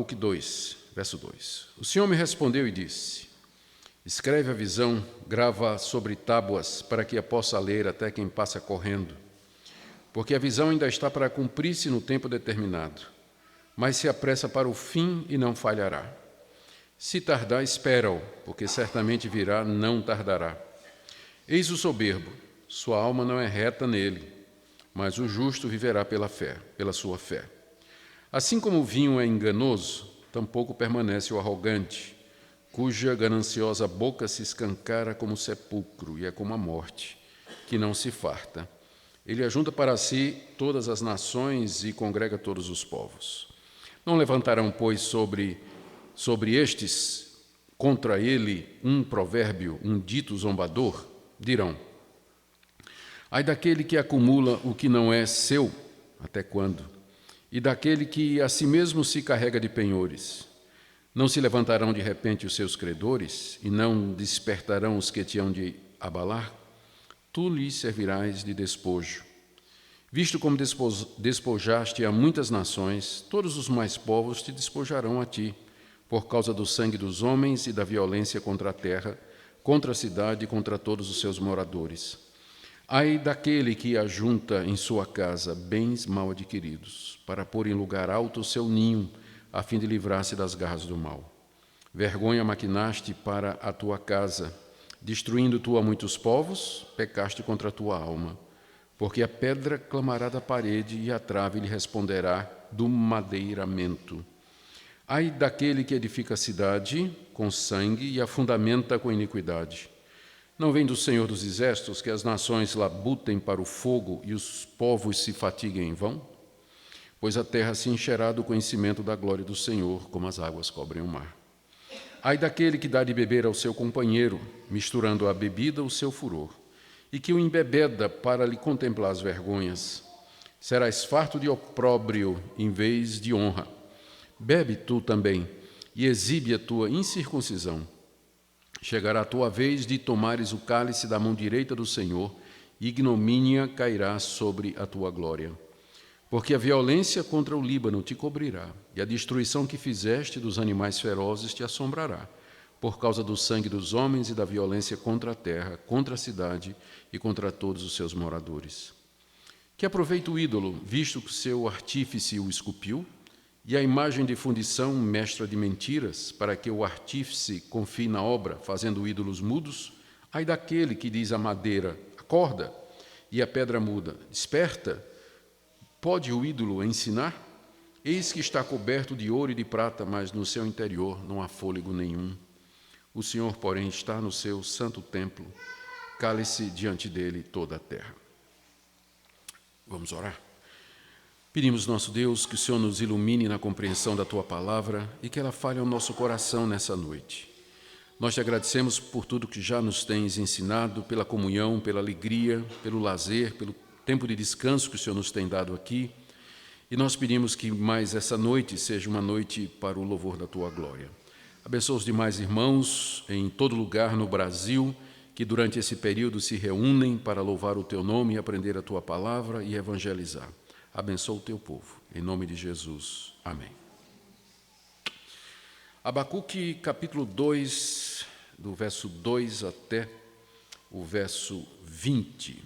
Abacuque 2, verso 2. O Senhor me respondeu e disse: escreve a visão, grava sobre tábuas, para que a possa ler até quem passa correndo. Porque a visão ainda está para cumprir-se no tempo determinado, mas se apressa para o fim e não falhará. Se tardar, espera-o, porque certamente virá, não tardará. Eis o soberbo, sua alma não é reta nele, mas o justo viverá pela fé, pela sua fé. Assim como o vinho é enganoso, tampouco permanece o arrogante, cuja gananciosa boca se escancara como sepulcro e é como a morte, que não se farta. Ele ajunta para si todas as nações e congrega todos os povos. Não levantarão, pois, sobre estes contra ele um provérbio, um dito zombador? Dirão: ai daquele que acumula o que não é seu, até quando? E daquele que a si mesmo se carrega de penhores. Não se levantarão de repente os seus credores, e não despertarão os que te hão de abalar? Tu lhes servirás de despojo. Visto como despojaste a muitas nações, todos os mais povos te despojarão a ti, por causa do sangue dos homens e da violência contra a terra, contra a cidade e contra todos os seus moradores. Ai daquele que ajunta em sua casa bens mal adquiridos, para pôr em lugar alto o seu ninho, a fim de livrar-se das garras do mal. Vergonha maquinaste para a tua casa, destruindo tu a muitos povos, pecaste contra a tua alma. Porque a pedra clamará da parede e a trave lhe responderá do madeiramento. Ai daquele que edifica a cidade com sangue e a fundamenta com iniquidade. Não vem do Senhor dos Exércitos que as nações labutem para o fogo e os povos se fatiguem em vão? Pois a terra se encherá do conhecimento da glória do Senhor, como as águas cobrem o mar. Ai daquele que dá de beber ao seu companheiro, misturando à bebida o seu furor, e que o embebeda para lhe contemplar as vergonhas. Serás farto de opróbrio em vez de honra. Bebe tu também, e exibe a tua incircuncisão. Chegará a tua vez de tomares o cálice da mão direita do Senhor, e ignomínia cairá sobre a tua glória. Porque a violência contra o Líbano te cobrirá, e a destruição que fizeste dos animais ferozes te assombrará, por causa do sangue dos homens e da violência contra a terra, contra a cidade e contra todos os seus moradores. Que aproveita o ídolo, visto que seu artífice o esculpiu, e a imagem de fundição, mestra de mentiras, para que o artífice confie na obra, fazendo ídolos mudos? Ai daquele que diz à madeira: acorda, e a pedra muda: desperta. Pode o ídolo ensinar? Eis que está coberto de ouro e de prata, mas no seu interior não há fôlego nenhum. O Senhor, porém, está no seu santo templo, cale-se diante dele toda a terra. Vamos orar? Pedimos, nosso Deus, que o Senhor nos ilumine na compreensão da Tua palavra e que ela fale ao nosso coração nessa noite. Nós te agradecemos por tudo que já nos tens ensinado, pela comunhão, pela alegria, pelo lazer, pelo tempo de descanso que o Senhor nos tem dado aqui. E nós pedimos que mais essa noite seja uma noite para o louvor da Tua glória. Abençoa os demais irmãos em todo lugar no Brasil, que durante esse período se reúnem para louvar o Teu nome e aprender a Tua palavra e evangelizar. Abençoa o Teu povo. Em nome de Jesus. Amém. Abacuque, capítulo 2, do verso 2 até o verso 20.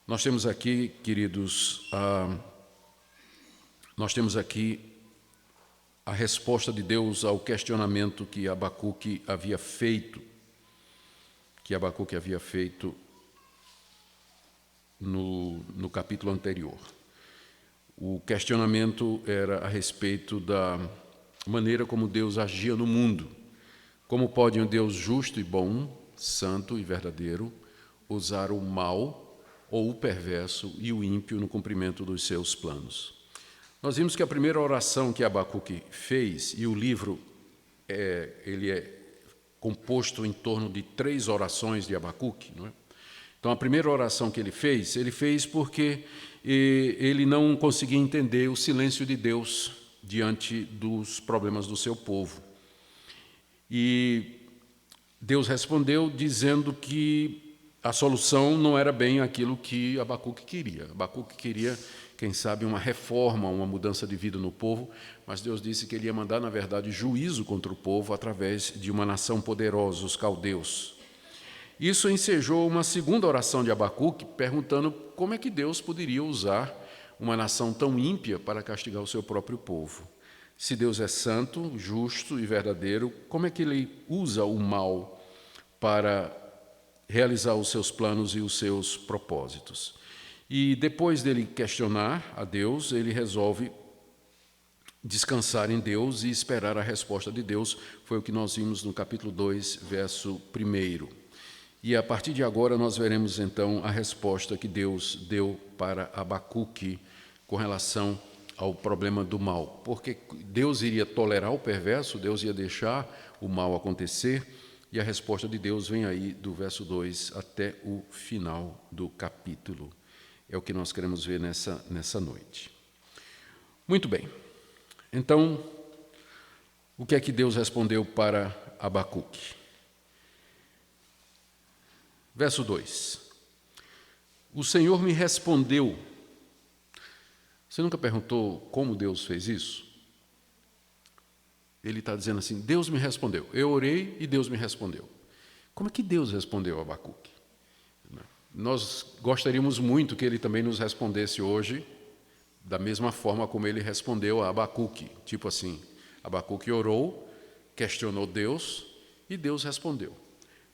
Nós temos aqui, queridos, a resposta de Deus ao questionamento que Abacuque havia feito, no capítulo anterior. O questionamento era a respeito da maneira como Deus agia no mundo. Como pode um Deus justo e bom, santo e verdadeiro, usar o mal ou o perverso e o ímpio no cumprimento dos seus planos? Nós vimos que a primeira oração que Abacuque fez, e o livro ele é composto em torno de 3 orações de Abacuque, não é? Então, a primeira oração que ele fez porque ele não conseguia entender o silêncio de Deus diante dos problemas do seu povo. E Deus respondeu dizendo que a solução não era bem aquilo que Abacuque queria. Abacuque queria, quem sabe, uma reforma, uma mudança de vida no povo, mas Deus disse que ele ia mandar, na verdade, juízo contra o povo através de uma nação poderosa, os caldeus. Isso ensejou uma segunda oração de Abacuque, perguntando como é que Deus poderia usar uma nação tão ímpia para castigar o seu próprio povo. Se Deus é santo, justo e verdadeiro, como é que ele usa o mal para realizar os seus planos e os seus propósitos? E depois dele questionar a Deus, ele resolve descansar em Deus e esperar a resposta de Deus. Foi o que nós vimos no capítulo 2, verso 1. E a partir de agora nós veremos então a resposta que Deus deu para Abacuque com relação ao problema do mal. Porque Deus iria tolerar o perverso, Deus ia deixar o mal acontecer, e a resposta de Deus vem aí do verso 2 até o final do capítulo. É o que nós queremos ver nessa noite. Muito bem. Então, o que é que Deus respondeu para Abacuque? Verso 2. O Senhor me respondeu. Você nunca perguntou como Deus fez isso? Ele está dizendo assim, Deus me respondeu. Eu orei e Deus me respondeu. Como é que Deus respondeu a Abacuque? Nós gostaríamos muito que ele também nos respondesse hoje, da mesma forma como ele respondeu a Abacuque. Tipo assim, Abacuque orou, questionou Deus e Deus respondeu.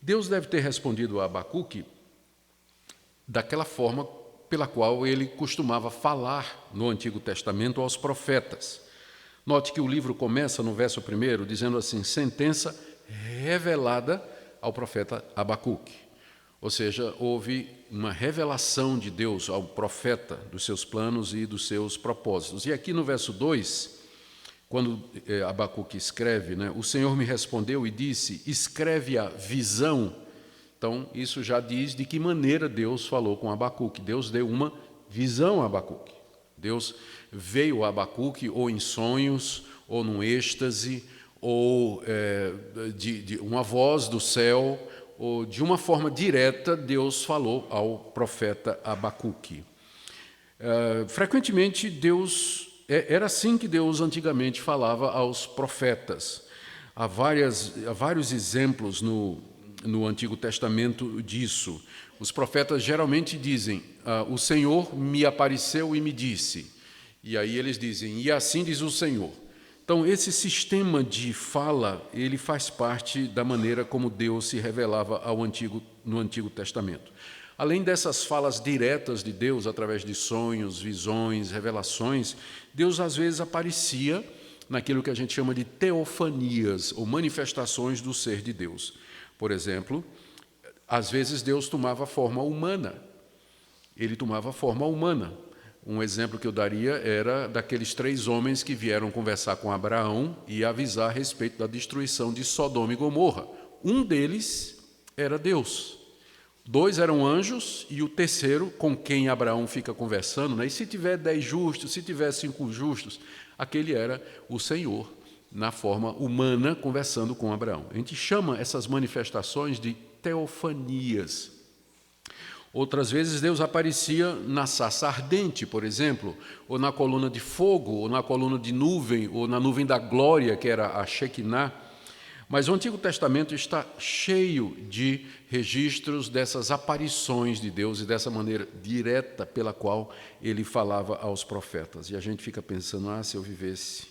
Deus deve ter respondido a Abacuque daquela forma pela qual ele costumava falar no Antigo Testamento aos profetas. Note que o livro começa no verso 1 dizendo assim, sentença revelada ao profeta Abacuque. Ou seja, houve uma revelação de Deus ao profeta dos seus planos e dos seus propósitos. E aqui no verso 2, quando Abacuque escreve, o Senhor me respondeu e disse, escreve a visão. Então, isso já diz de que maneira Deus falou com Abacuque. Deus deu uma visão a Abacuque. Deus veio a Abacuque ou em sonhos, ou num êxtase, ou de uma voz do céu, ou de uma forma direta, Deus falou ao profeta Abacuque. Frequentemente, era assim que Deus antigamente falava aos profetas. Há vários exemplos no Antigo Testamento disso. Os profetas geralmente dizem, o Senhor me apareceu e me disse. E aí eles dizem, e assim diz o Senhor. Então, esse sistema de fala, ele faz parte da maneira como Deus se revelava no Antigo Testamento. Além dessas falas diretas de Deus, através de sonhos, visões, revelações, Deus às vezes aparecia naquilo que a gente chama de teofanias, ou manifestações do ser de Deus. Por exemplo, às vezes Deus tomava forma humana. Ele tomava forma humana. Um exemplo que eu daria era daqueles 3 homens que vieram conversar com Abraão e avisar a respeito da destruição de Sodoma e Gomorra. Um deles era Deus. 2 eram anjos e o terceiro, com quem Abraão fica conversando, e se tiver 10 justos, se tiver 5 justos, aquele era o Senhor, na forma humana, conversando com Abraão. A gente chama essas manifestações de teofanias. Outras vezes Deus aparecia na sarça ardente, por exemplo, ou na coluna de fogo, ou na coluna de nuvem, ou na nuvem da glória, que era a Shekinah. Mas o Antigo Testamento está cheio de registros dessas aparições de Deus e dessa maneira direta pela qual ele falava aos profetas. E a gente fica pensando, se eu vivesse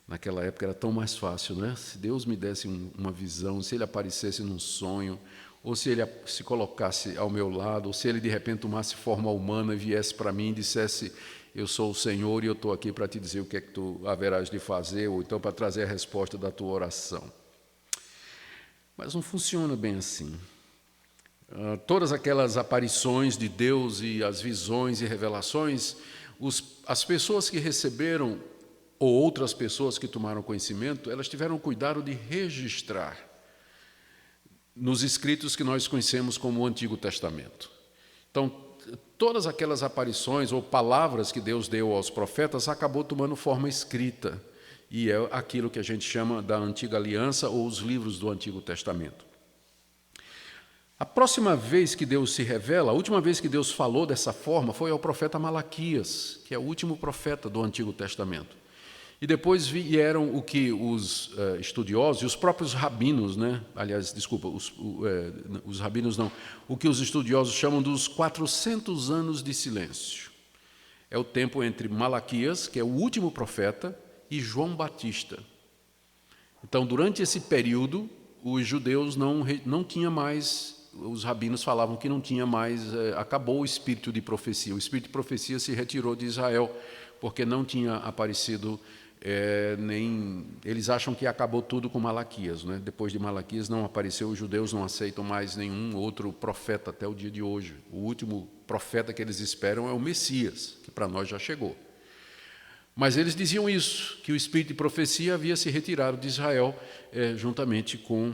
naquela época era tão mais fácil, né? Se Deus me desse uma visão, se ele aparecesse num sonho, ou se ele se colocasse ao meu lado, ou se ele de repente tomasse forma humana e viesse para mim e dissesse, eu sou o Senhor e eu estou aqui para te dizer o que é que tu haverás de fazer, ou então para trazer a resposta da tua oração. Mas não funciona bem assim. Todas aquelas aparições de Deus e as visões e revelações, as pessoas que receberam, ou outras pessoas que tomaram conhecimento, elas tiveram cuidado de registrar nos escritos que nós conhecemos como o Antigo Testamento. Então, todas aquelas aparições ou palavras que Deus deu aos profetas acabou tomando forma escrita, e é aquilo que a gente chama da Antiga Aliança ou os livros do Antigo Testamento. A próxima vez que Deus se revela, a última vez que Deus falou dessa forma foi ao profeta Malaquias, que é o último profeta do Antigo Testamento. E depois vieram o que os estudiosos e os próprios rabinos, né? Aliás, desculpa, os rabinos não, o que os estudiosos chamam dos 400 anos de silêncio. É o tempo entre Malaquias, que é o último profeta, e João Batista. Então, durante esse período, os judeus não tinham mais, os rabinos falavam que não tinha mais, acabou o espírito de profecia. O espírito de profecia se retirou de Israel, porque não tinha aparecido eles acham que acabou tudo com Malaquias, né? Depois de Malaquias não apareceu, os judeus não aceitam mais nenhum outro profeta até o dia de hoje. O último profeta que eles esperam é o Messias, que para nós já chegou. Mas eles diziam isso, que o espírito de profecia havia se retirado de Israel juntamente com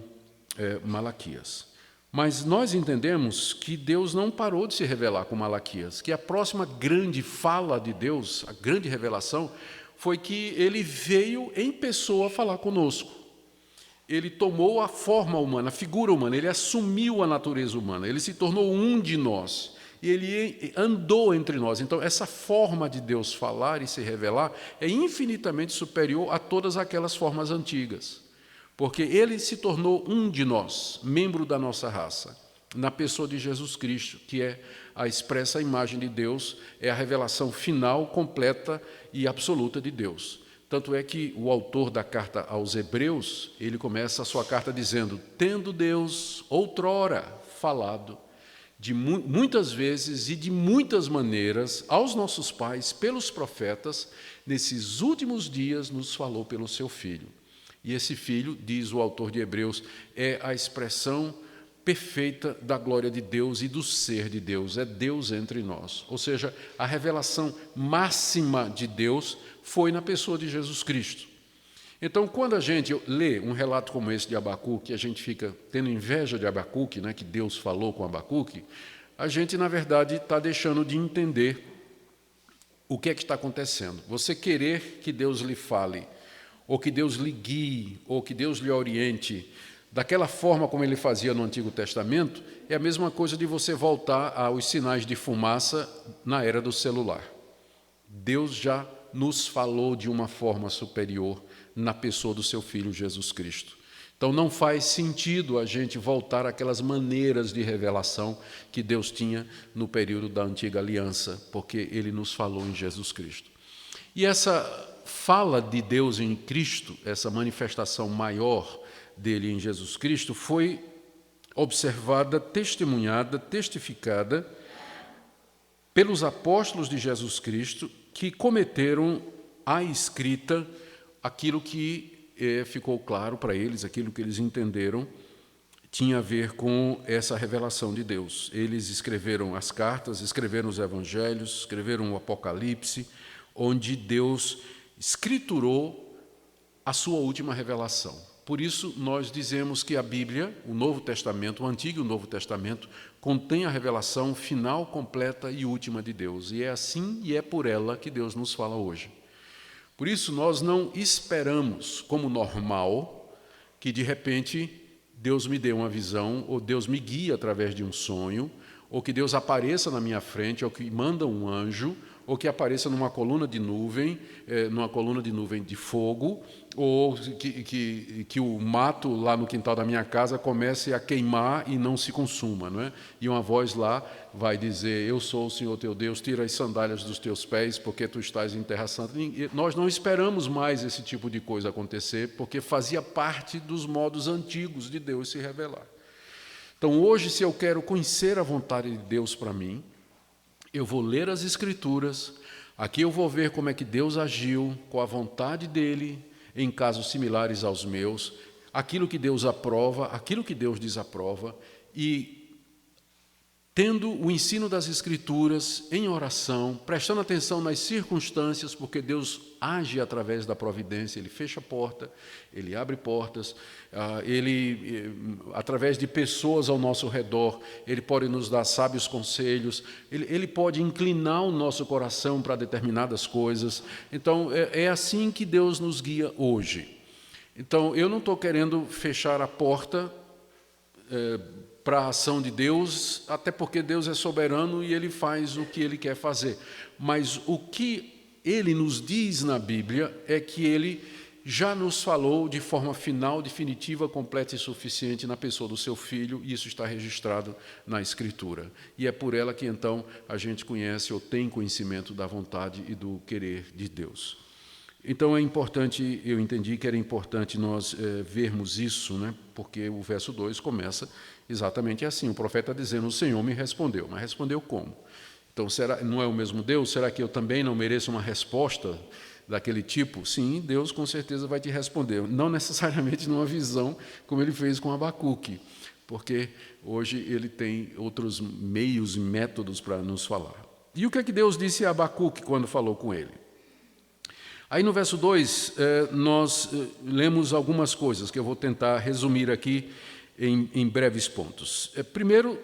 Malaquias. Mas nós entendemos que Deus não parou de se revelar com Malaquias, que a próxima grande fala de Deus, a grande revelação, foi que ele veio em pessoa falar conosco. Ele tomou a forma humana, a figura humana, ele assumiu a natureza humana, ele se tornou um de nós, e ele andou entre nós. Então, essa forma de Deus falar e se revelar é infinitamente superior a todas aquelas formas antigas, porque ele se tornou um de nós, membro da nossa raça, na pessoa de Jesus Cristo, que é a expressa imagem de Deus, é a revelação final, completa e absoluta de Deus. Tanto é que o autor da carta aos Hebreus, ele começa a sua carta dizendo: tendo Deus outrora falado de muitas vezes e de muitas maneiras aos nossos pais pelos profetas, nesses últimos dias nos falou pelo seu Filho. E esse Filho, diz o autor de Hebreus, é a expressão perfeita da glória de Deus e do ser de Deus, é Deus entre nós. Ou seja, a revelação máxima de Deus foi na pessoa de Jesus Cristo. Então, quando a gente lê um relato como esse de Abacuque, a gente fica tendo inveja de Abacuque, né, que Deus falou com Abacuque, a gente, na verdade, está deixando de entender o que é que está acontecendo. Você querer que Deus lhe fale, ou que Deus lhe guie, ou que Deus lhe oriente, daquela forma como ele fazia no Antigo Testamento, é a mesma coisa de você voltar aos sinais de fumaça na era do celular. Deus já nos falou de uma forma superior na pessoa do seu Filho Jesus Cristo. Então não faz sentido a gente voltar àquelas maneiras de revelação que Deus tinha no período da Antiga Aliança, porque ele nos falou em Jesus Cristo. E essa fala de Deus em Cristo, essa manifestação maior dele em Jesus Cristo, foi observada, testemunhada, testificada pelos apóstolos de Jesus Cristo, que cometeram à escrita aquilo que ficou claro para eles, aquilo que eles entenderam, tinha a ver com essa revelação de Deus. Eles escreveram as cartas, escreveram os evangelhos, escreveram o Apocalipse, onde Deus escriturou a sua última revelação. Por isso, nós dizemos que a Bíblia, o Novo Testamento, o Antigo e o Novo Testamento, contém a revelação final, completa e última de Deus. E é assim e é por ela que Deus nos fala hoje. Por isso, nós não esperamos, como normal, que de repente Deus me dê uma visão, ou Deus me guie através de um sonho, ou que Deus apareça na minha frente, ou que manda um anjo, ou que apareça numa coluna de nuvem de fogo, ou que o mato lá no quintal da minha casa comece a queimar e não se consuma, não é? E uma voz lá vai dizer: eu sou o Senhor teu Deus, tira as sandálias dos teus pés, porque tu estás em terra santa. E nós não esperamos mais esse tipo de coisa acontecer, porque fazia parte dos modos antigos de Deus se revelar. Então, hoje, se eu quero conhecer a vontade de Deus para mim, eu vou ler as Escrituras, aqui eu vou ver como é que Deus agiu com a vontade dEle em casos similares aos meus, aquilo que Deus aprova, aquilo que Deus desaprova, e tendo o ensino das Escrituras em oração, prestando atenção nas circunstâncias, porque Deus age através da providência, Ele fecha a porta, Ele abre portas, através de pessoas ao nosso redor, Ele pode nos dar sábios conselhos, Ele pode inclinar o nosso coração para determinadas coisas. Então, é assim que Deus nos guia hoje. Então, eu não estou querendo fechar a porta para a ação de Deus, até porque Deus é soberano e Ele faz o que Ele quer fazer. Mas o que Ele nos diz na Bíblia é que Ele já nos falou de forma final, definitiva, completa e suficiente na pessoa do seu Filho, e isso está registrado na Escritura. E é por ela que, então, a gente conhece ou tem conhecimento da vontade e do querer de Deus. Então, é importante, eu entendi que era importante nós vermos isso, né? Porque o verso 2 começa exatamente assim, o profeta está dizendo, o Senhor me respondeu, mas respondeu como? Então, não é o mesmo Deus? Será que eu também não mereço uma resposta daquele tipo? Sim, Deus com certeza vai te responder, não necessariamente numa visão como Ele fez com Abacuque, porque hoje Ele tem outros meios e métodos para nos falar. E o que é que Deus disse a Abacuque quando falou com ele? Aí no verso 2, nós lemos algumas coisas que eu vou tentar resumir aqui em breves pontos. Primeiro,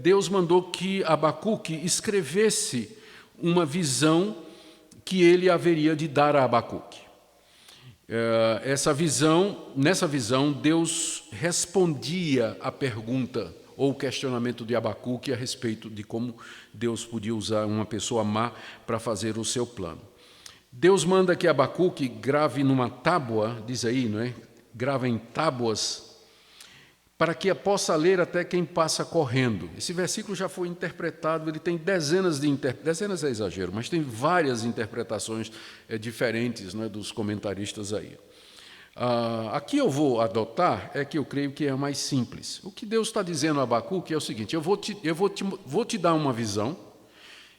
Deus mandou que Abacuque escrevesse uma visão que ele haveria de dar a Abacuque. Nessa visão, Deus respondia à pergunta ou o questionamento de Abacuque a respeito de como Deus podia usar uma pessoa má para fazer o seu plano. Deus manda que Abacuque grave numa tábua, diz aí, não é? Grava em tábuas, para que a possa ler até quem passa correndo. Esse versículo já foi interpretado, ele tem dezenas é exagero, mas tem várias interpretações diferentes, não é, dos comentaristas aí. Aqui eu vou adotar, que eu creio que é mais simples. O que Deus está dizendo a Abacuque é o seguinte, eu vou te dar uma visão,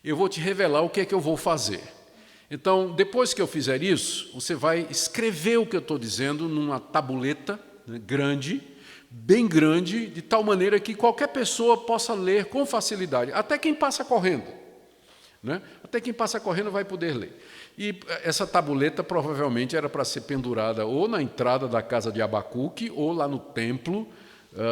eu vou te revelar o que é que eu vou fazer. Então, depois que eu fizer isso, você vai escrever o que eu estou dizendo numa tabuleta, né, grande, bem grande, de tal maneira que qualquer pessoa possa ler com facilidade, até quem passa correndo. Né? Até quem passa correndo vai poder ler. E essa tabuleta provavelmente era para ser pendurada ou na entrada da casa de Abacuque, ou lá no templo,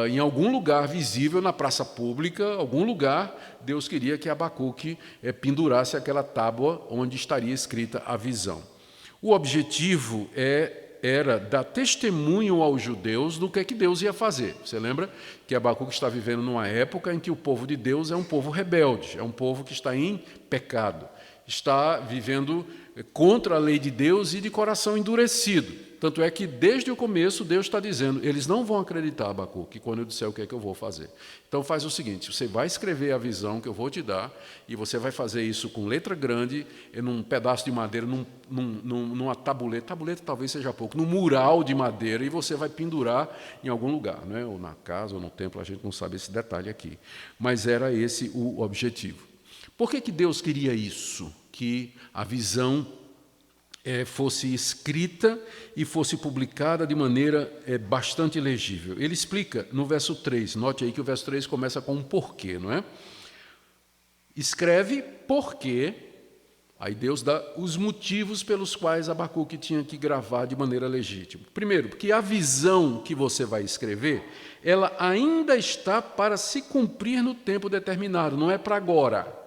em algum lugar visível, na praça pública, algum lugar, Deus queria que Abacuque pendurasse aquela tábua onde estaria escrita a visão. O objetivo era dar testemunho aos judeus do que Deus ia fazer. Você lembra que Abacuque está vivendo numa época em que o povo de Deus é um povo rebelde, é um povo que está em pecado, está vivendo contra a lei de Deus e de coração endurecido. Tanto é que, desde o começo, Deus está dizendo, eles não vão acreditar, Abacuque, quando eu disser o que é que eu vou fazer. Então, faz o seguinte, você vai escrever a visão que eu vou te dar, e você vai fazer isso com letra grande, num pedaço de madeira, numa tabuleta talvez seja pouco, num mural de madeira, e você vai pendurar em algum lugar, né? Ou na casa, ou no templo, a gente não sabe esse detalhe aqui. Mas era esse o objetivo. Por que Deus queria isso? Que a visão fosse escrita e fosse publicada de maneira bastante legível. Ele explica no verso 3, note aí que o verso 3 começa com um porquê, não é? Escreve porque, aí Deus dá os motivos pelos quais Abacuque tinha que gravar de maneira legítima. Primeiro, porque a visão que você vai escrever, ela ainda está para se cumprir no tempo determinado, não é para agora.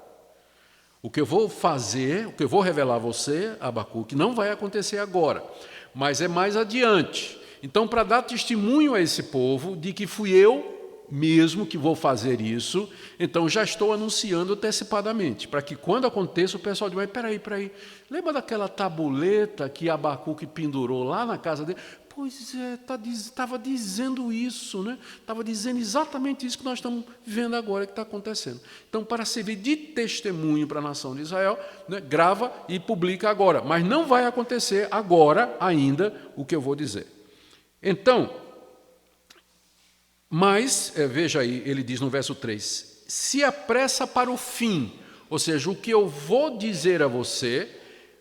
O que eu vou fazer, o que eu vou revelar a você, Abacuque, não vai acontecer agora, mas é mais adiante. Então, para dar testemunho a esse povo de que fui eu mesmo que vou fazer isso, então já estou anunciando antecipadamente, para que quando aconteça o pessoal diga, peraí, lembra daquela tabuleta que Abacuque pendurou lá na casa dele? Pois é, estava dizendo isso, né? Estava dizendo exatamente isso que nós estamos vendo agora que está acontecendo. Então, para servir de testemunho para a nação de Israel, né, grava e publica agora. Mas não vai acontecer agora ainda o que eu vou dizer. Então, mas, veja aí, ele diz no verso 3, se apressa para o fim, ou seja, o que eu vou dizer a você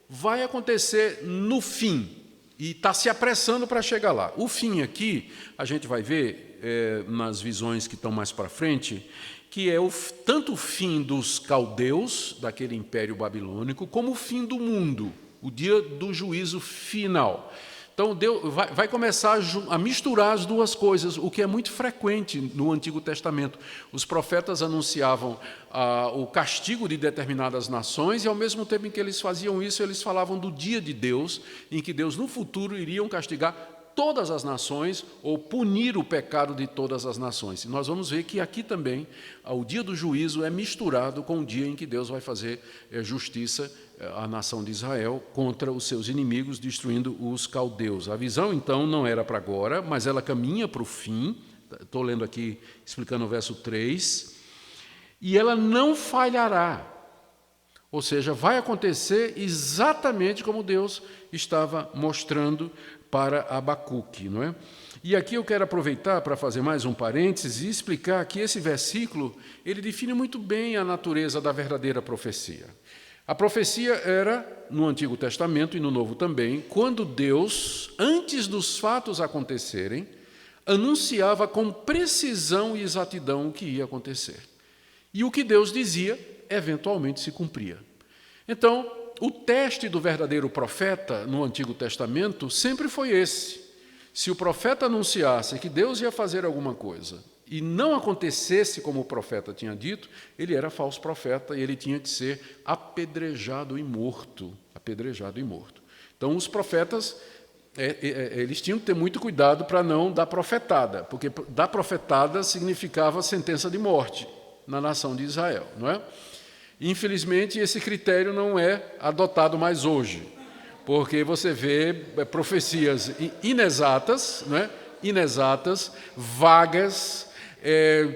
vai acontecer no fim. E está se apressando para chegar lá. O fim aqui, a gente vai ver nas visões que estão mais para frente, que é tanto o fim dos caldeus, daquele império babilônico, como o fim do mundo, o dia do juízo final. Então, Deus vai começar a misturar as duas coisas, o que é muito frequente no Antigo Testamento. Os profetas anunciavam o castigo de determinadas nações e, ao mesmo tempo em que eles faziam isso, eles falavam do dia de Deus, em que Deus, no futuro, iriam castigar todas as nações ou punir o pecado de todas as nações. E nós vamos ver que aqui também o dia do juízo é misturado com o dia em que Deus vai fazer justiça à nação de Israel contra os seus inimigos, destruindo os caldeus. A visão, então, não era para agora, mas ela caminha para o fim. Estou lendo aqui, explicando o verso 3. E ela não falhará. Ou seja, vai acontecer exatamente como Deus estava mostrando para Abacuque, não é? E aqui eu quero aproveitar para fazer mais um parênteses e explicar que esse versículo, ele define muito bem a natureza da verdadeira profecia. A profecia era, no Antigo Testamento e no Novo também, quando Deus, antes dos fatos acontecerem, anunciava com precisão e exatidão o que ia acontecer. E o que Deus dizia, eventualmente se cumpria. Então, o teste do verdadeiro profeta no Antigo Testamento sempre foi esse. Se o profeta anunciasse que Deus ia fazer alguma coisa e não acontecesse como o profeta tinha dito, ele era falso profeta e ele tinha que ser apedrejado e morto. Apedrejado e morto. Então, os profetas, eles tinham que ter muito cuidado para não dar profetada, porque dar profetada significava sentença de morte na nação de Israel, não é? Infelizmente, esse critério não é adotado mais hoje, porque você vê profecias inexatas, né? Inexatas, vagas,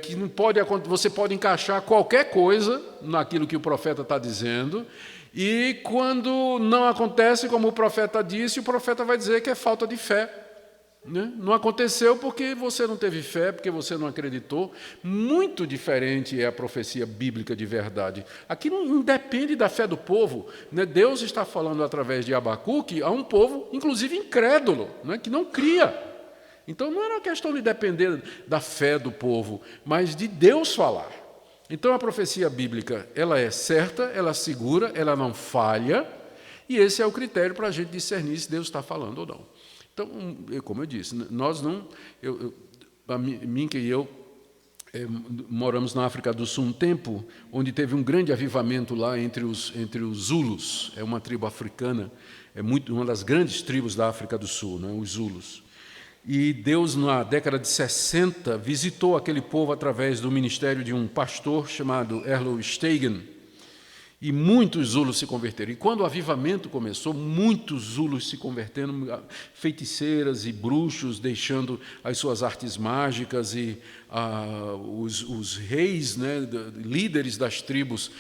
que não pode, você pode encaixar qualquer coisa naquilo que o profeta está dizendo, e quando não acontece como o profeta disse, o profeta vai dizer que é falta de fé. Não aconteceu porque você não teve fé, porque você não acreditou. Muito diferente é a profecia bíblica de verdade. Aqui não depende da fé do povo. Deus está falando através de Abacuque a um povo, inclusive incrédulo, que não cria. Então não era uma questão de depender da fé do povo, mas de Deus falar. Então a profecia bíblica, ela é certa, ela é segura, ela não falha, e esse é o critério para a gente discernir se Deus está falando ou não. Então, como eu disse, nós não... a Minka e eu moramos na África do Sul um tempo, onde teve um grande avivamento lá entre os Zulus. É uma tribo africana, uma das grandes tribos da África do Sul, né, os Zulus. E Deus, na década de 60, visitou aquele povo através do ministério de um pastor chamado Erlo Stegen, e muitos Zulus se converteram. E quando o avivamento começou, muitos Zulus se convertendo, feiticeiras e bruxos deixando as suas artes mágicas, e os reis, líderes das tribos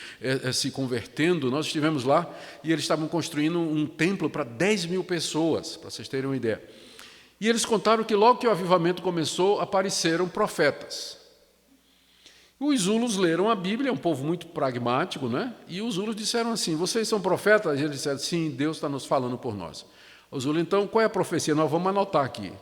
se convertendo. Nós estivemos lá e eles estavam construindo um templo para 10 mil pessoas, para vocês terem uma ideia. E eles contaram que logo que o avivamento começou, apareceram profetas. Os Zulus leram a Bíblia, é um povo muito pragmático, né? E os Zulus disseram assim: vocês são profetas? E eles disseram: sim, Deus está nos falando por nós. Os Zulus, então, qual é a profecia? Nós vamos anotar aqui,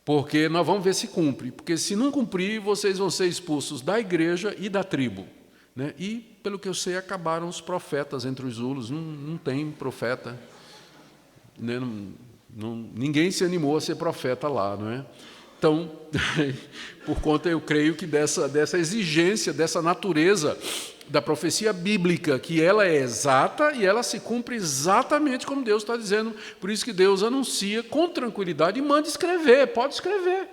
porque nós vamos ver se cumpre, porque se não cumprir, vocês vão ser expulsos da igreja e da tribo. Né? E, pelo que eu sei, acabaram os profetas entre os Zulus, não tem profeta. Né? Ninguém se animou a ser profeta lá, não é? Então, por conta, eu creio que dessa exigência, dessa natureza da profecia bíblica, que ela é exata e ela se cumpre exatamente como Deus está dizendo. Por isso que Deus anuncia com tranquilidade e manda escrever, pode escrever.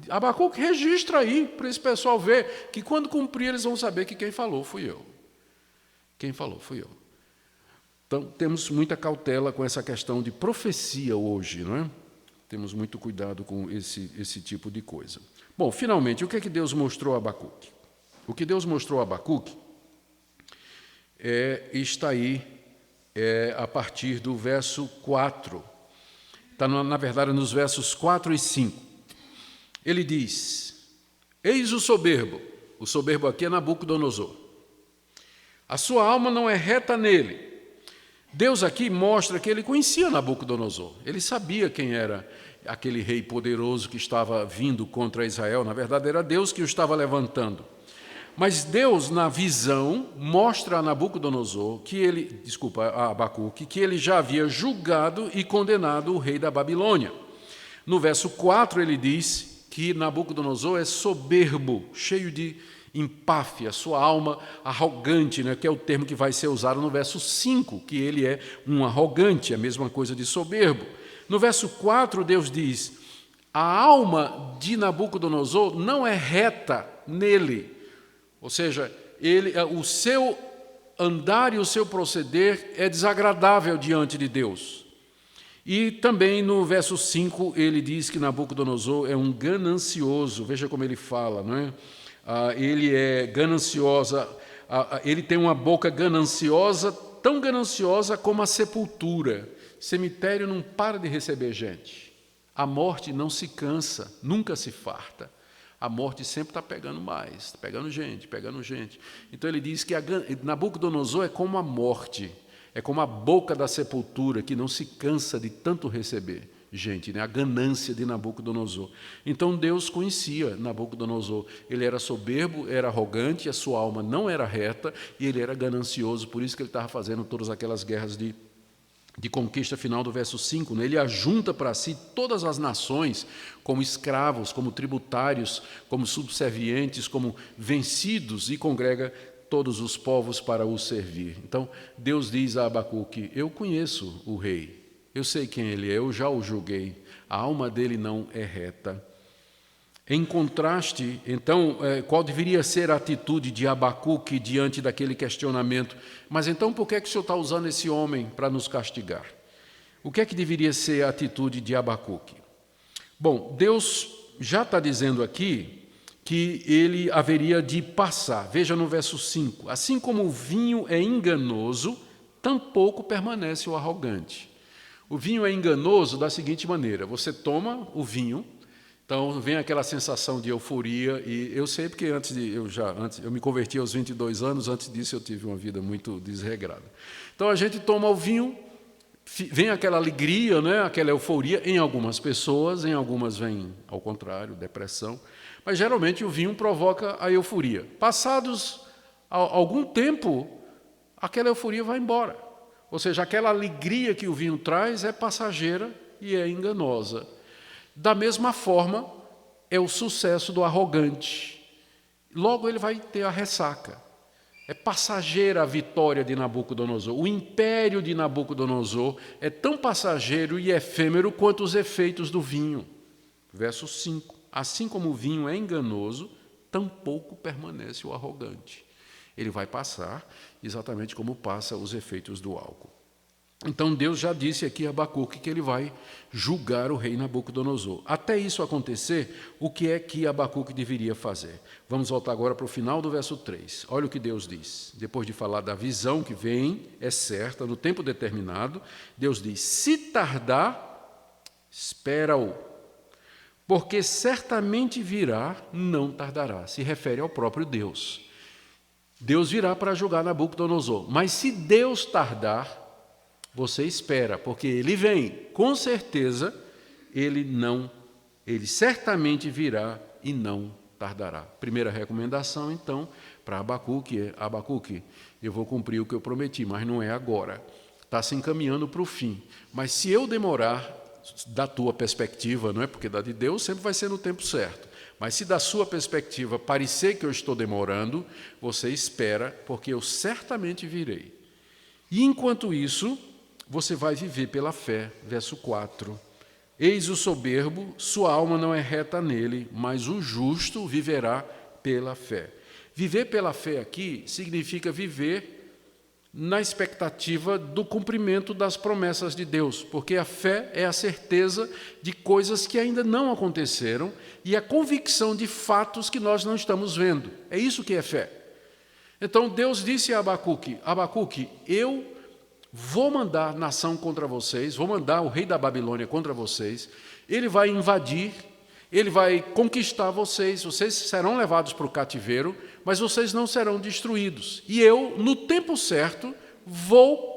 Abacuque registra aí, para esse pessoal ver, que quando cumprir eles vão saber que quem falou fui eu. Quem falou fui eu. Então, temos muita cautela com essa questão de profecia hoje, não é? Temos muito cuidado com esse tipo de coisa. Bom, finalmente, o que é que Deus mostrou a Abacuque? O que Deus mostrou a Abacuque está aí a partir do verso 4. Está, na verdade, nos versos 4 e 5. Ele diz: eis o soberbo aqui é Nabucodonosor. A sua alma não é reta nele. Deus aqui mostra que ele conhecia Nabucodonosor. Ele sabia quem era aquele rei poderoso que estava vindo contra Israel. Na verdade, era Deus que o estava levantando. Mas Deus, na visão, mostra a Nabucodonosor, a Abacuque, que ele já havia julgado e condenado o rei da Babilônia. No verso 4, ele diz que Nabucodonosor é soberbo, cheio de empáfia, sua alma arrogante, né, que é o termo que vai ser usado no verso 5, que ele é um arrogante, a mesma coisa de soberbo. No verso 4, Deus diz: A alma de Nabucodonosor não é reta nele, ou seja, o seu andar e o seu proceder é desagradável diante de Deus. E também no verso 5 ele diz que Nabucodonosor é um ganancioso, veja como ele fala, não é? Ele é gananciosa, ele tem uma boca gananciosa, tão gananciosa como a sepultura. Cemitério não para de receber gente. A morte não se cansa, nunca se farta. A morte sempre está pegando mais, está pegando gente, pegando gente. Então ele diz que Nabucodonosor é como a morte, é como a boca da sepultura, que não se cansa de tanto receber gente, né? A ganância de Nabucodonosor. Então Deus conhecia Nabucodonosor. Ele era soberbo, era arrogante, a sua alma não era reta e ele era ganancioso, por isso que ele estava fazendo todas aquelas guerras de conquista final do verso 5, né? Ele ajunta para si todas as nações como escravos, como tributários, como subservientes, como vencidos, e congrega todos os povos para o servir. Então, Deus diz a Abacuque: eu conheço o rei, eu sei quem ele é, eu já o julguei, a alma dele não é reta. Em contraste, então, qual deveria ser a atitude de Abacuque diante daquele questionamento? Mas então, por que é que o Senhor está usando esse homem para nos castigar? O que é que deveria ser a atitude de Abacuque? Bom, Deus já está dizendo aqui que ele haveria de passar. Veja no verso 5. Assim como o vinho é enganoso, tampouco permanece o arrogante. O vinho é enganoso da seguinte maneira: você toma o vinho, então vem aquela sensação de euforia, e eu sei porque eu me converti aos 22 anos, antes disso eu tive uma vida muito desregrada. Então a gente toma o vinho, vem aquela alegria, né, aquela euforia, em algumas pessoas, em algumas vem ao contrário, depressão, mas geralmente o vinho provoca a euforia. Passados algum tempo, aquela euforia vai embora, ou seja, aquela alegria que o vinho traz é passageira e é enganosa. Da mesma forma, é o sucesso do arrogante. Logo ele vai ter a ressaca. É passageira a vitória de Nabucodonosor. O império de Nabucodonosor é tão passageiro e efêmero quanto os efeitos do vinho. Verso 5. Assim como o vinho é enganoso, tampouco permanece o arrogante. Ele vai passar exatamente como passa os efeitos do álcool. Então Deus já disse aqui a Abacuque que ele vai julgar o rei Nabucodonosor. Até isso acontecer, o que é que Abacuque deveria fazer? Vamos voltar agora para o final do verso 3. Olha o que Deus diz. Depois de falar da visão que vem, é certa, no tempo determinado, Deus diz: se tardar, espera-o, porque certamente virá, não tardará. Se refere ao próprio Deus. Deus virá para julgar Nabucodonosor, mas se Deus tardar, você espera, porque ele vem, com certeza, ele certamente virá e não tardará. Primeira recomendação, então, para Abacuque é: Abacuque, eu vou cumprir o que eu prometi, mas não é agora. Está se encaminhando para o fim. Mas se eu demorar, da tua perspectiva, não é? Porque da de Deus sempre vai ser no tempo certo. Mas se da sua perspectiva parecer que eu estou demorando, você espera, porque eu certamente virei. E enquanto isso, você vai viver pela fé. Verso 4. Eis o soberbo, sua alma não é reta nele, mas o justo viverá pela fé. Viver pela fé aqui significa viver na expectativa do cumprimento das promessas de Deus, porque a fé é a certeza de coisas que ainda não aconteceram e a convicção de fatos que nós não estamos vendo. É isso que é fé. Então Deus disse a Abacuque: Abacuque, eu vou mandar nação contra vocês, vou mandar o rei da Babilônia contra vocês, ele vai invadir, ele vai conquistar vocês, vocês serão levados para o cativeiro, mas vocês não serão destruídos. E eu, no tempo certo, vou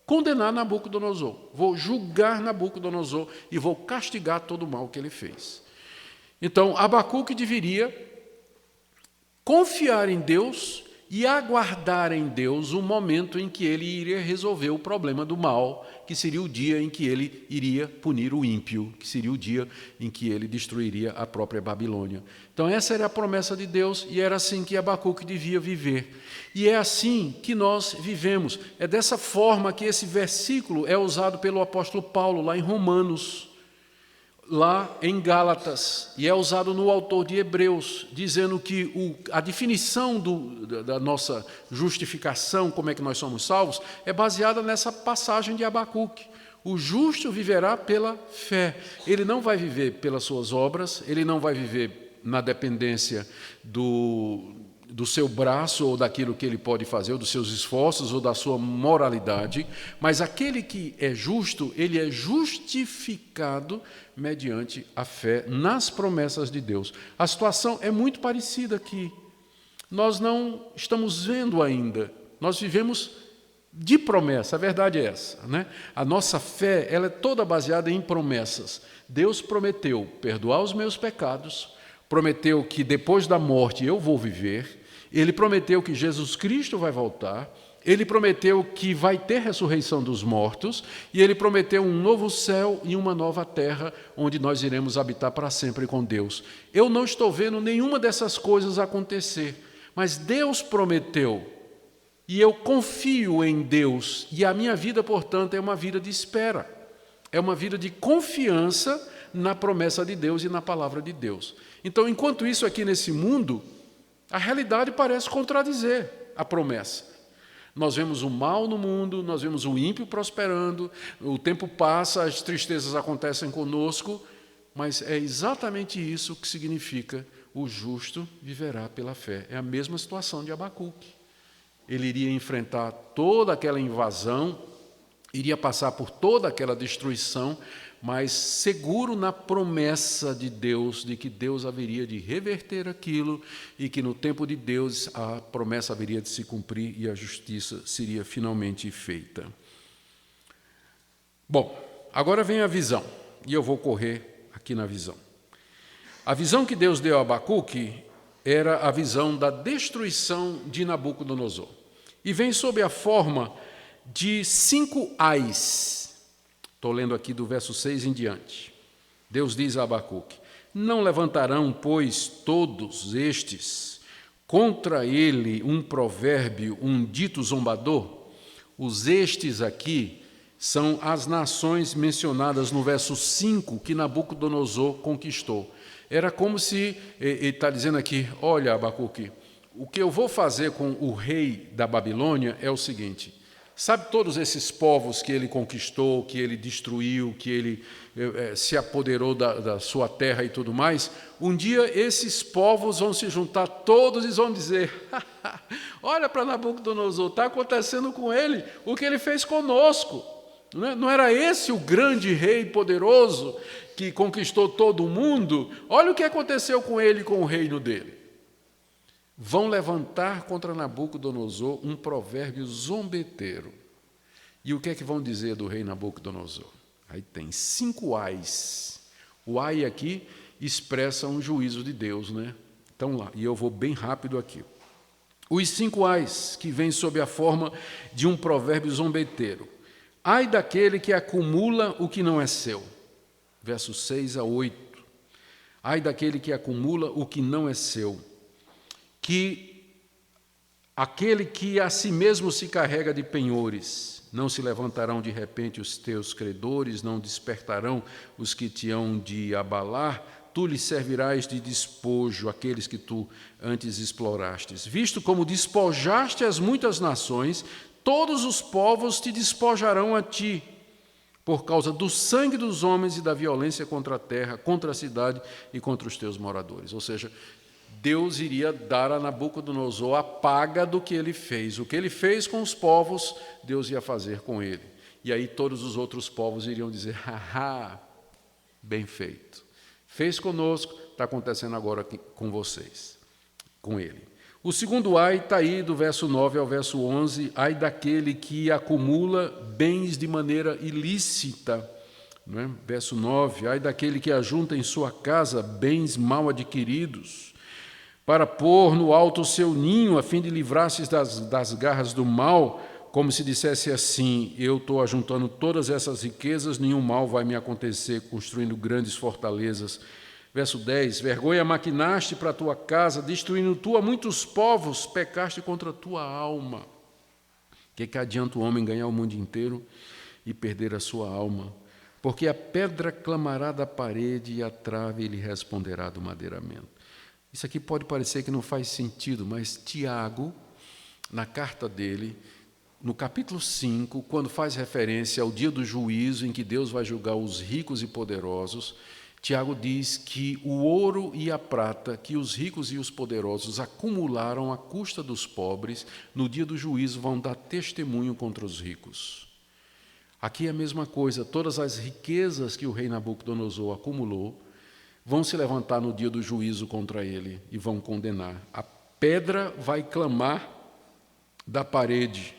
condenar Nabucodonosor, vou julgar Nabucodonosor e vou castigar todo o mal que ele fez. Então, Abacuque deveria confiar em Deus e aguardar em Deus o momento em que ele iria resolver o problema do mal, que seria o dia em que ele iria punir o ímpio, que seria o dia em que ele destruiria a própria Babilônia. Então essa era a promessa de Deus e era assim que Abacuque devia viver. E é assim que nós vivemos. É dessa forma que esse versículo é usado pelo apóstolo Paulo lá em Romanos. lá em Gálatas, e é usado no autor de Hebreus, dizendo que a definição da nossa justificação, como é que nós somos salvos, é baseada nessa passagem de Abacuque. O justo viverá pela fé. Ele não vai viver pelas suas obras, ele não vai viver na dependência do seu braço ou daquilo que ele pode fazer, ou dos seus esforços, ou da sua moralidade, mas aquele que é justo, ele é justificado mediante a fé nas promessas de Deus. A situação é muito parecida aqui. Nós não estamos vendo ainda, nós vivemos de promessa, a verdade é essa, né? A nossa fé, ela é toda baseada em promessas. Deus prometeu perdoar os meus pecados, prometeu que depois da morte eu vou viver, ele prometeu que Jesus Cristo vai voltar, ele prometeu que vai ter ressurreição dos mortos, e ele prometeu um novo céu e uma nova terra, onde nós iremos habitar para sempre com Deus. Eu não estou vendo nenhuma dessas coisas acontecer, mas Deus prometeu, e eu confio em Deus, e a minha vida, portanto, é uma vida de espera, é uma vida de confiança na promessa de Deus e na palavra de Deus. Então, enquanto isso aqui nesse mundo, a realidade parece contradizer a promessa. Nós vemos o mal no mundo, nós vemos o ímpio prosperando, o tempo passa, as tristezas acontecem conosco, mas é exatamente isso que significa o justo viverá pela fé. É a mesma situação de Abacuque. Ele iria enfrentar toda aquela invasão, iria passar por toda aquela destruição, mas seguro na promessa de Deus, de que Deus haveria de reverter aquilo e que no tempo de Deus a promessa haveria de se cumprir e a justiça seria finalmente feita. Bom, agora vem a visão, e eu vou correr aqui na visão. A visão que Deus deu a Abacuque era a visão da destruição de Nabucodonosor. E vem sob a forma de 5 ais. Estou lendo aqui do verso 6 em diante. Deus diz a Abacuque: não levantarão, pois, todos estes contra ele um provérbio, um dito zombador? Os estes aqui são as nações mencionadas no verso 5 que Nabucodonosor conquistou. Era como se, ele está dizendo aqui, olha, Abacuque, o que eu vou fazer com o rei da Babilônia é o seguinte: sabe todos esses povos que ele conquistou, que ele destruiu, que ele se apoderou da sua terra e tudo mais? Um dia esses povos vão se juntar todos e vão dizer: olha para Nabucodonosor, está acontecendo com ele o que ele fez conosco. Não era esse o grande rei poderoso que conquistou todo o mundo? Olha o que aconteceu com ele e com o reino dele. Vão levantar contra Nabucodonosor um provérbio zombeteiro. E o que é que vão dizer do rei Nabucodonosor? Aí tem 5 ais. O ai aqui expressa um juízo de Deus, né? Então lá, e eu vou bem rápido aqui. Os 5 ais que vêm sob a forma de um provérbio zombeteiro. Ai daquele que acumula o que não é seu. Versos 6 a 8. Ai daquele que acumula o que não é seu. Que aquele que a si mesmo se carrega de penhores, não se levantarão de repente os teus credores, não despertarão os que te hão de abalar, tu lhes servirás de despojo aqueles que tu antes explorastes. Visto como despojaste as muitas nações, todos os povos te despojarão a ti, por causa do sangue dos homens e da violência contra a terra, contra a cidade e contra os teus moradores. Ou seja, Deus iria dar a Nabucodonosor a paga do que ele fez. O que ele fez com os povos, Deus ia fazer com ele. E aí todos os outros povos iriam dizer: haha, bem feito. Fez conosco, está acontecendo agora aqui com vocês, com ele. O segundo ai está aí do verso 9 ao verso 11, ai daquele que acumula bens de maneira ilícita. Não é? Verso 9, ai daquele que ajunta em sua casa bens mal adquiridos, para pôr no alto o seu ninho, a fim de livrar-se das garras do mal, como se dissesse assim: eu estou ajuntando todas essas riquezas, nenhum mal vai me acontecer, construindo grandes fortalezas. Verso 10, vergonha maquinaste para a tua casa, destruindo tu a muitos povos, pecaste contra a tua alma. Que adianta o homem ganhar o mundo inteiro e perder a sua alma? Porque a pedra clamará da parede e a trave lhe responderá do madeiramento. Isso aqui pode parecer que não faz sentido, mas Tiago, na carta dele, no capítulo 5, quando faz referência ao dia do juízo em que Deus vai julgar os ricos e poderosos, Tiago diz que o ouro e a prata que os ricos e os poderosos acumularam à custa dos pobres, no dia do juízo vão dar testemunho contra os ricos. Aqui é a mesma coisa, todas as riquezas que o rei Nabucodonosor acumulou vão se levantar no dia do juízo contra ele e vão condenar. A pedra vai clamar da parede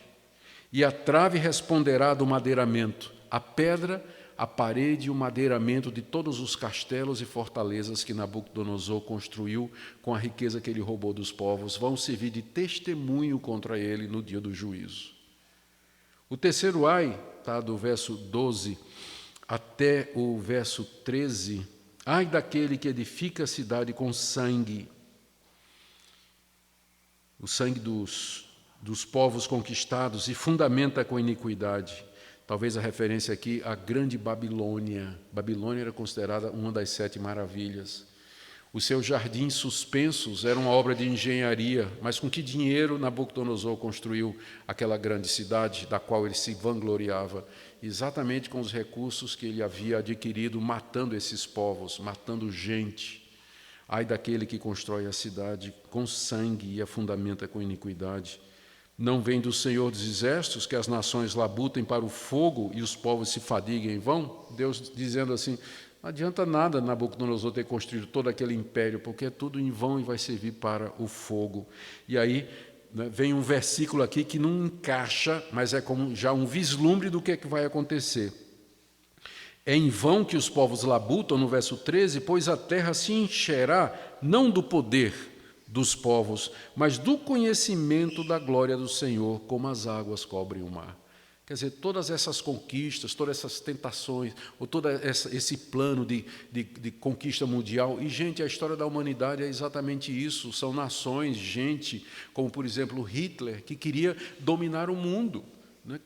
e a trave responderá do madeiramento. A pedra, a parede e o madeiramento de todos os castelos e fortalezas que Nabucodonosor construiu com a riqueza que ele roubou dos povos vão servir de testemunho contra ele no dia do juízo. O terceiro ai, tá, do verso 12 até o verso 13, ai daquele que edifica a cidade com sangue, o sangue dos povos conquistados e fundamenta com iniquidade. Talvez a referência aqui à grande Babilônia. Babilônia era considerada uma das 7 maravilhas. Os seus jardins suspensos eram uma obra de engenharia, mas com que dinheiro Nabucodonosor construiu aquela grande cidade, da qual ele se vangloriava? Exatamente com os recursos que ele havia adquirido, matando esses povos, matando gente. Ai daquele que constrói a cidade com sangue e a fundamenta com iniquidade. Não vem do Senhor dos Exércitos que as nações labutem para o fogo e os povos se fadiguem em vão? Deus dizendo assim, não adianta nada Nabucodonosor ter construído todo aquele império, porque é tudo em vão e vai servir para o fogo. E aí, né, vem um versículo aqui que não encaixa, mas é como já um vislumbre do que é que vai acontecer. É em vão que os povos labutam, no verso 13, pois a terra se encherá, não do poder dos povos, mas do conhecimento da glória do Senhor, como as águas cobrem o mar. Quer dizer, todas essas conquistas, todas essas tentações, ou todo esse plano de conquista mundial, e, gente, a história da humanidade é exatamente isso, são nações, gente, como, por exemplo, Hitler, que queria dominar o mundo.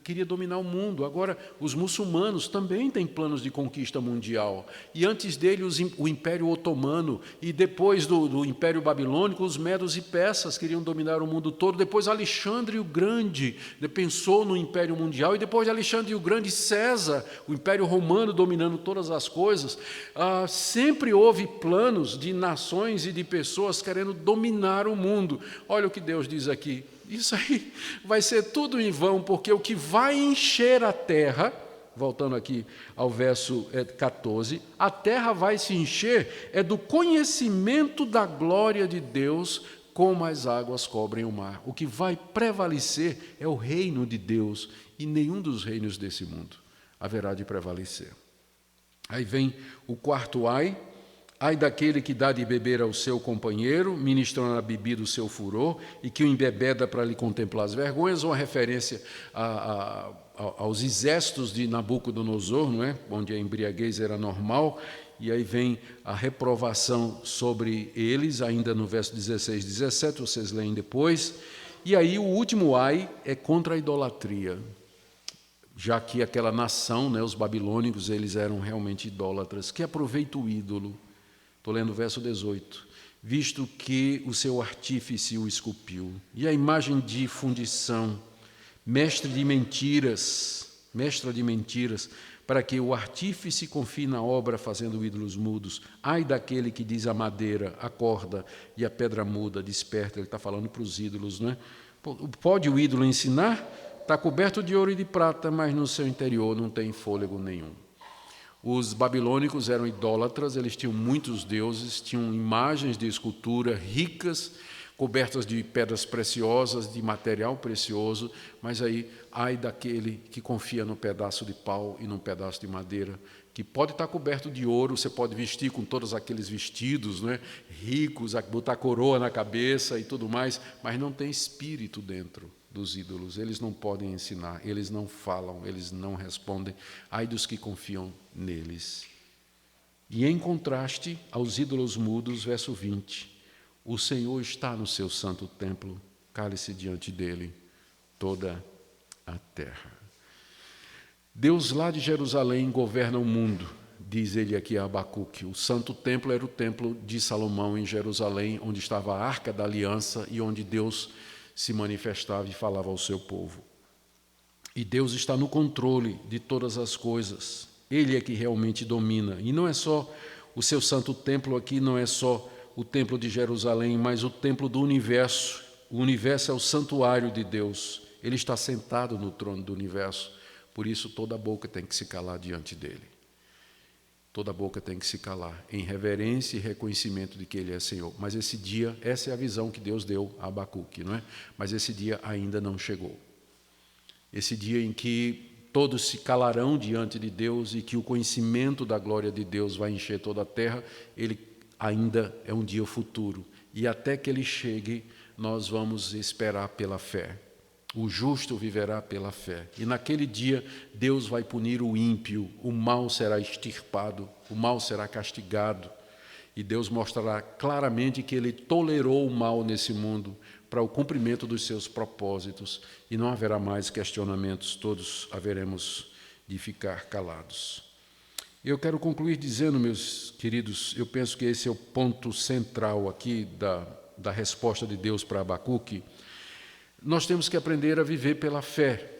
Queria dominar o mundo. Agora, os muçulmanos também têm planos de conquista mundial. E antes dele, o Império Otomano, e depois do Império Babilônico, os medos e persas queriam dominar o mundo todo. Depois, Alexandre o Grande pensou no Império Mundial, e depois de Alexandre o Grande, César, o Império Romano dominando todas as coisas. Sempre houve planos de nações e de pessoas querendo dominar o mundo. Olha o que Deus diz aqui. Isso aí vai ser tudo em vão, porque o que vai encher a terra, voltando aqui ao verso 14, a terra vai se encher do conhecimento da glória de Deus, como as águas cobrem o mar. O que vai prevalecer é o reino de Deus, e nenhum dos reinos desse mundo haverá de prevalecer. Aí vem o quarto ai. Ai daquele que dá de beber ao seu companheiro, ministrando a bebida o seu furor, e que o embebeda para lhe contemplar as vergonhas, uma referência aos exércitos de Nabucodonosor, não é? Onde a embriaguez era normal, e aí vem a reprovação sobre eles, ainda no verso 16 e 17, vocês leem depois. E aí o último ai é contra a idolatria, já que aquela nação, né, os babilônicos, eles eram realmente idólatras. Que aproveita o ídolo? Estou lendo o verso 18. Visto que o seu artífice o esculpiu. E a imagem de fundição, mestra de mentiras, para que o artífice confie na obra fazendo ídolos mudos. Ai daquele que diz a madeira, acorda, e a pedra muda, desperta. Ele está falando para os ídolos, não é? Pode o ídolo ensinar? Está coberto de ouro e de prata, mas no seu interior não tem fôlego nenhum. Os babilônicos eram idólatras, eles tinham muitos deuses, tinham imagens de escultura ricas, cobertas de pedras preciosas, de material precioso, mas aí, ai daquele que confia no pedaço de pau e num pedaço de madeira, que pode estar coberto de ouro, você pode vestir com todos aqueles vestidos, né, ricos, botar coroa na cabeça e tudo mais, mas não tem espírito dentro dos ídolos, eles não podem ensinar, eles não falam, eles não respondem. Ai dos que confiam neles. E em contraste aos ídolos mudos, verso 20, o Senhor está no seu santo templo, cale-se diante dele toda a terra. Deus lá de Jerusalém governa o mundo, diz ele aqui a Abacuque. O santo templo era o templo de Salomão em Jerusalém, onde estava a Arca da Aliança e onde Deus se manifestava e falava ao seu povo. E Deus está no controle de todas as coisas. Ele é que realmente domina. E não é só o seu santo templo aqui, não é só o templo de Jerusalém, mas o templo do universo. O universo é o santuário de Deus. Ele está sentado no trono do universo. Por isso toda boca tem que se calar diante dele. Toda boca tem que se calar, em reverência e reconhecimento de que ele é Senhor. Mas esse dia, essa é a visão que Deus deu a Abacuque, não é? Mas esse dia ainda não chegou. Esse dia em que todos se calarão diante de Deus e que o conhecimento da glória de Deus vai encher toda a terra, ele ainda é um dia futuro. E até que ele chegue, nós vamos esperar pela fé. O justo viverá pela fé. E naquele dia, Deus vai punir o ímpio, o mal será extirpado, o mal será castigado. E Deus mostrará claramente que ele tolerou o mal nesse mundo para o cumprimento dos seus propósitos. E não haverá mais questionamentos, todos haveremos de ficar calados. Eu quero concluir dizendo, meus queridos, eu penso que esse é o ponto central aqui da resposta de Deus para Abacuque. Nós temos que aprender a viver pela fé,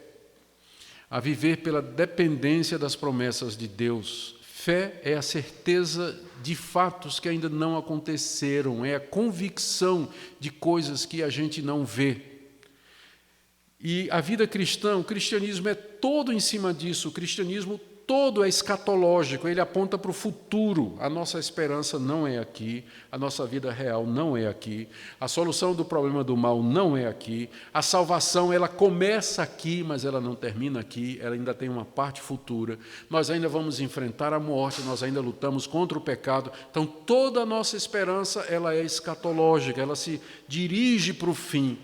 a viver pela dependência das promessas de Deus. Fé é a certeza de fatos que ainda não aconteceram, é a convicção de coisas que a gente não vê. E a vida cristã, o cristianismo é todo em cima disso, o cristianismo todo é escatológico, ele aponta para o futuro. A nossa esperança não é aqui, a nossa vida real não é aqui, a solução do problema do mal não é aqui, a salvação ela começa aqui, mas ela não termina aqui, ela ainda tem uma parte futura. Nós ainda vamos enfrentar a morte, nós ainda lutamos contra o pecado. Então toda a nossa esperança ela é escatológica, ela se dirige para o fim.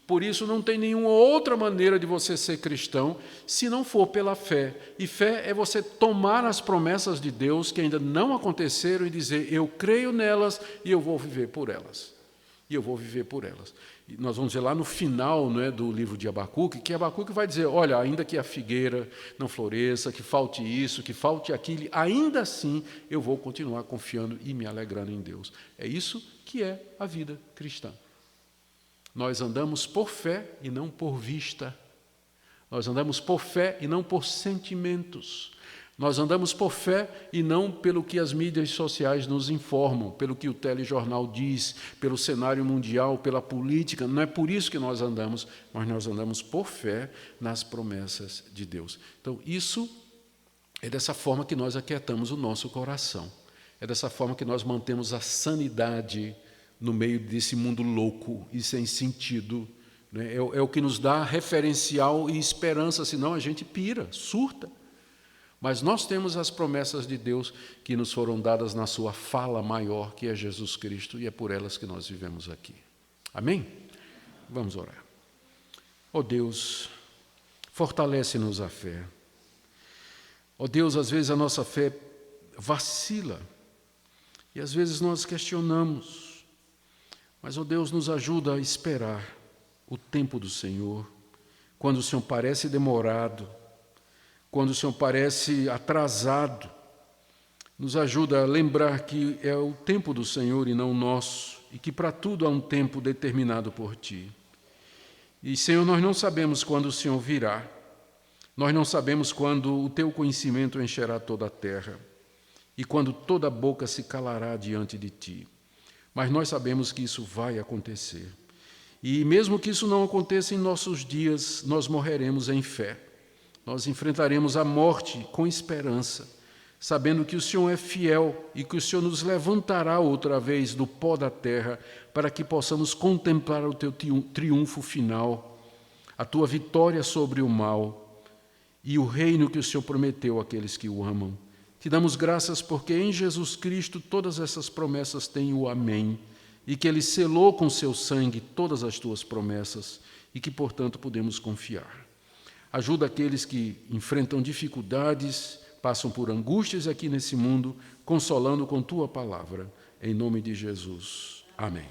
Por isso, não tem nenhuma outra maneira de você ser cristão se não for pela fé. E fé é você tomar as promessas de Deus que ainda não aconteceram e dizer, eu creio nelas e eu vou viver por elas. E eu vou viver por elas. E nós vamos ver lá no final, não é, do livro de Abacuque, que Abacuque vai dizer, olha, ainda que a figueira não floresça, que falte isso, que falte aquilo, ainda assim eu vou continuar confiando e me alegrando em Deus. É isso que é a vida cristã. Nós andamos por fé e não por vista. Nós andamos por fé e não por sentimentos. Nós andamos por fé e não pelo que as mídias sociais nos informam, pelo que o telejornal diz, pelo cenário mundial, pela política. Não é por isso que nós andamos, mas nós andamos por fé nas promessas de Deus. Então, isso é dessa forma que nós aquietamos o nosso coração. É dessa forma que nós mantemos a sanidade no meio desse mundo louco e sem sentido. Né? É o que nos dá referencial e esperança, senão a gente pira, surta. Mas nós temos as promessas de Deus que nos foram dadas na sua fala maior, que é Jesus Cristo, e é por elas que nós vivemos aqui. Amém? Vamos orar. Ó Deus, fortalece-nos a fé. Ó Deus, às vezes a nossa fé vacila, e às vezes nós questionamos. Mas, ó Deus, nos ajuda a esperar o tempo do Senhor, quando o Senhor parece demorado, quando o Senhor parece atrasado. Nos ajuda a lembrar que é o tempo do Senhor e não o nosso, e que para tudo há um tempo determinado por Ti. E, Senhor, nós não sabemos quando o Senhor virá, nós não sabemos quando o Teu conhecimento encherá toda a terra, e quando toda boca se calará diante de Ti. Mas nós sabemos que isso vai acontecer. E mesmo que isso não aconteça em nossos dias, nós morreremos em fé. Nós enfrentaremos a morte com esperança, sabendo que o Senhor é fiel e que o Senhor nos levantará outra vez do pó da terra para que possamos contemplar o Teu triunfo final, a Tua vitória sobre o mal e o reino que o Senhor prometeu àqueles que o amam. Te damos graças porque em Jesus Cristo todas essas promessas têm o amém, e que Ele selou com seu sangue todas as tuas promessas, e que, portanto, podemos confiar. Ajuda aqueles que enfrentam dificuldades, passam por angústias aqui nesse mundo, consolando com tua palavra. Em nome de Jesus. Amém.